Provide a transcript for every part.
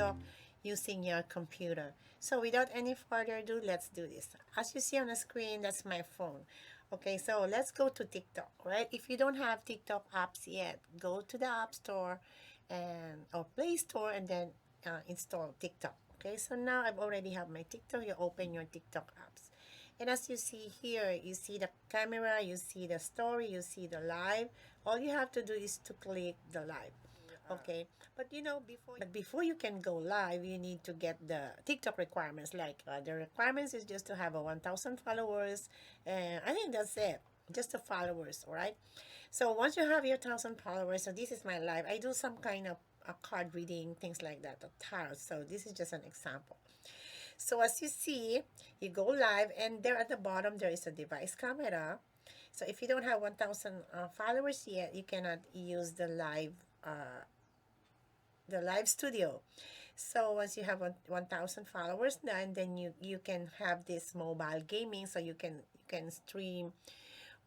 TikTok using your computer. So without any further ado, let's do this. As you see on the screen, that's my phone. Okay, so let's go to TikTok, right? If you don't have TikTok apps yet, go to the App Store and or Play Store and then install TikTok. Okay, so now I've already have my TikTok. You open your TikTok apps. And as you see here, you see the camera, you see the story, you see the live. All you have to do is to click the live. Okay, but before you can go live, you need to get the TikTok requirements. Like the requirements is just to have a 1,000 followers, and I think that's it. Just the followers, all right. So once you have your 1,000 followers, so this is my live. I do some kind of a card reading, things like that, or tarot. So this is just an example. So as you see, you go live, and there at the bottom there is a device camera. So if you don't have 1,000 followers yet, you cannot use the live studio. So once you have 1,000 followers, then you can have this mobile gaming, so you can stream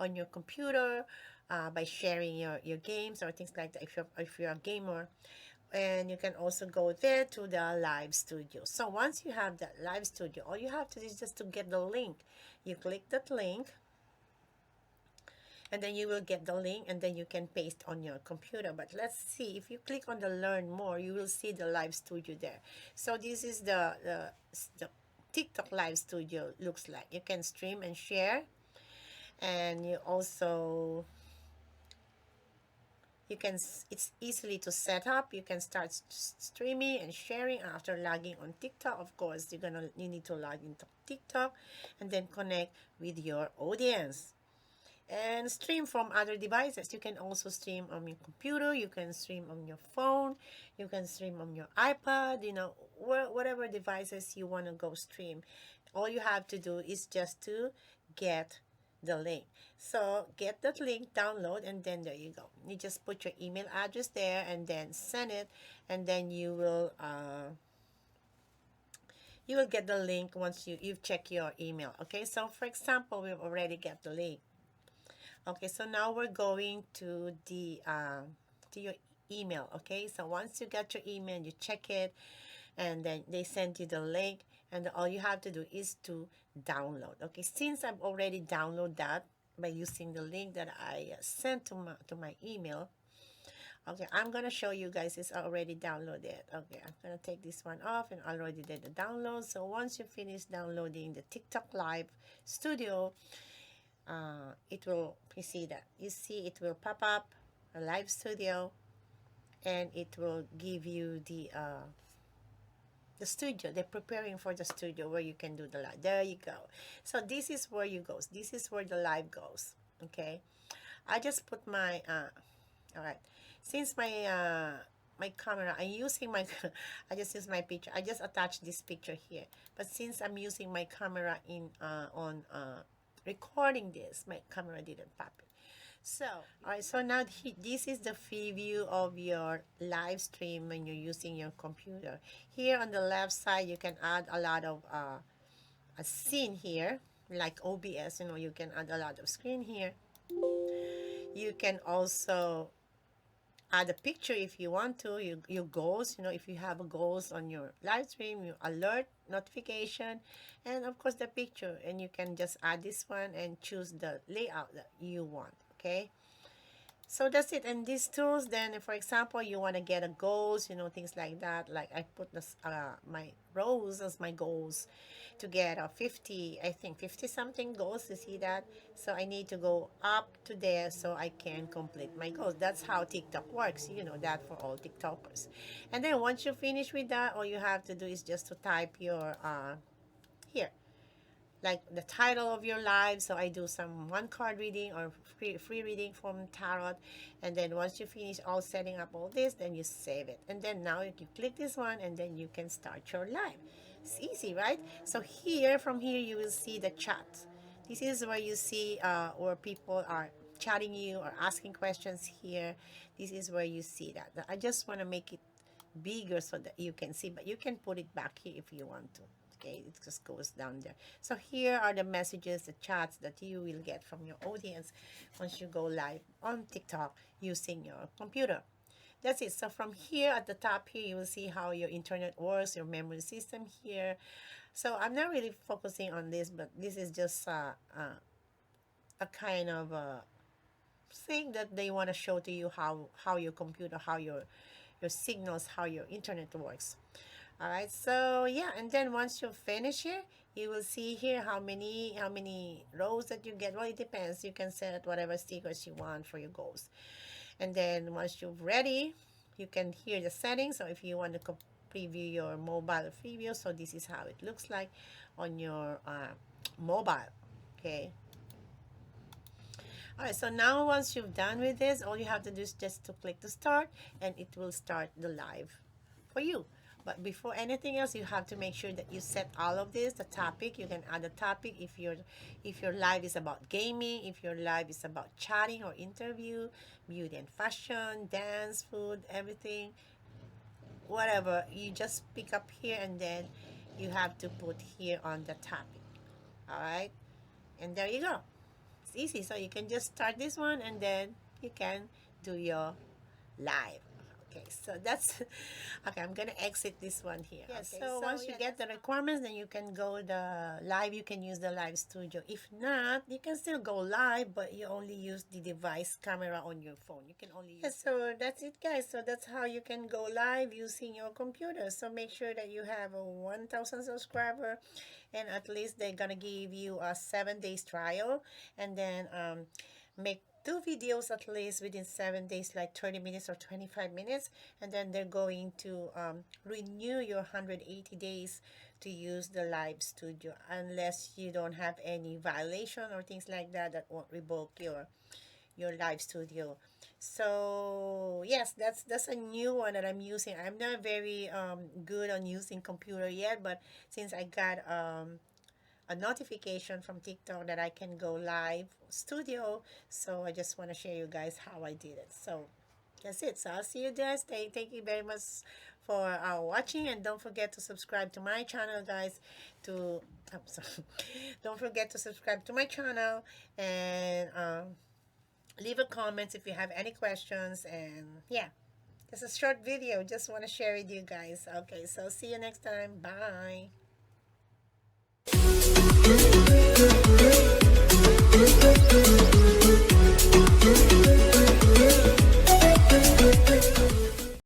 on your computer by sharing your games or things like that if you're a gamer. And you can also go there to the live studio. So once you have that live studio, all you have to do is just to get the link. You click that link, and then you will get the link, and then you can paste on your computer. But let's see, if you click on the learn more, you will see the live studio there. So this is the TikTok live studio looks like. You can stream and share, and it's easily to set up. You can start streaming and sharing after logging on TikTok. Of course, you need to log into TikTok and then connect with your audience and stream from other devices. You can also stream on your computer, you can stream on your phone, you can stream on your iPad, whatever devices you want to go stream. All you have to do is just to get the link. So get that link, download, and then there you go. You just put your email address there and then send it, and then you will get the link once you've checked your email. Okay, so for example, we've already got the link. Okay, so now we're going to your email. Okay, so once you get your email, you check it, and then they send you the link, and all you have to do is to download. Okay, since I've already downloaded that by using the link that I sent to my email. Okay, I'm gonna show you guys it's already downloaded. Okay, I'm gonna take this one off, and already did the download. So once you finish downloading the TikTok Live Studio, you see that, it will pop up a live studio, and it will give you the studio. They're preparing for the studio where you can do the live. There you go. So this is where this is where the live goes. Okay, I just put my all right, since my camera, I'm using my I just use my picture. I just attached this picture here, but since I'm using my camera on recording this, my camera didn't pop it. So, all right, so now this is the preview of your live stream when you're using your computer. Here on the left side, you can add a lot of a scene here, like OBS. You can add a lot of screen here. You can also add a picture if you want to. Your goals, if you have goals on your live stream, you alert notification, and of course the picture, and you can just add this one and choose the layout that you want. Okay, so that's it. And these tools, then for example, you want to get a goals, things like that. Like I put this my rows as my goals to get a 50, I think 50 something goals. You see that? So I need to go up to there so I can complete my goals. That's how TikTok works. You know that for all TikTokers. And then once you finish with that, all you have to do is just to type your here, like the title of your live. So I do some one card reading or free reading from tarot, and then once you finish all setting up all this, then you save it, and then now you can click this one, and then you can start your live. It's easy, right? So from here you will see the chat. This is where you see where people are chatting you or asking questions here. This is where you see that. I just want to make it bigger so that you can see, but you can put it back here if you want to. Okay, it just goes down there. So here are the messages, the chats that you will get from your audience once you go live on TikTok using your computer. That's it. So from here at the top here, you will see how your internet works, your memory system here. So I'm not really focusing on this, but this is just a kind of thing that they want to show to you how your computer, how your signals, how your internet works. All right, so yeah, and then once you finish here, you will see here how many rows that you get. Well, it depends. You can set whatever stickers you want for your goals. And then once you're ready, you can hear the settings. So if you want to preview your mobile preview, so this is how it looks like on your mobile. Okay. All right, so now once you've done with this, all you have to do is just to click to start, and it will start the live for you. But before anything else, you have to make sure that you set all of this. The topic, you can add a topic if your live is about gaming, if your live is about chatting or interview, beauty and fashion, dance, food, everything, whatever. You just pick up here, and then you have to put here on the topic. All right, and there you go. It's easy. So you can just start this one, and then you can do your live. Okay, so that's okay. I'm gonna exit this one here. Yes. Okay, so once you get the requirements, then you can go the live. You can use the live studio. If not, you can still go live, but you only use the device camera on your phone. You can only use. Yes, so that's it, guys. So that's how you can go live using your computer. So make sure that you have a 1,000 subscriber, and at least they're gonna give you a 7 days trial, and then make 2 videos at least within 7 days, like 30 minutes or 25 minutes, and then they're going to renew your 180 days to use the live studio, unless you don't have any violation or things like that that won't revoke your live studio. So yes, that's a new one that I'm using. I'm not very good on using computer yet, but since I got a notification from TikTok that I can go live studio, so I just want to share you guys how I did it. So that's it. So I'll see you guys. Thank you very much for watching, and don't forget to subscribe to my channel, guys. I'm sorry. Don't forget to subscribe to my channel, and leave a comment if you have any questions. And yeah, it's a short video, just want to share with you guys. Okay, so see you next time. Bye. Thank you.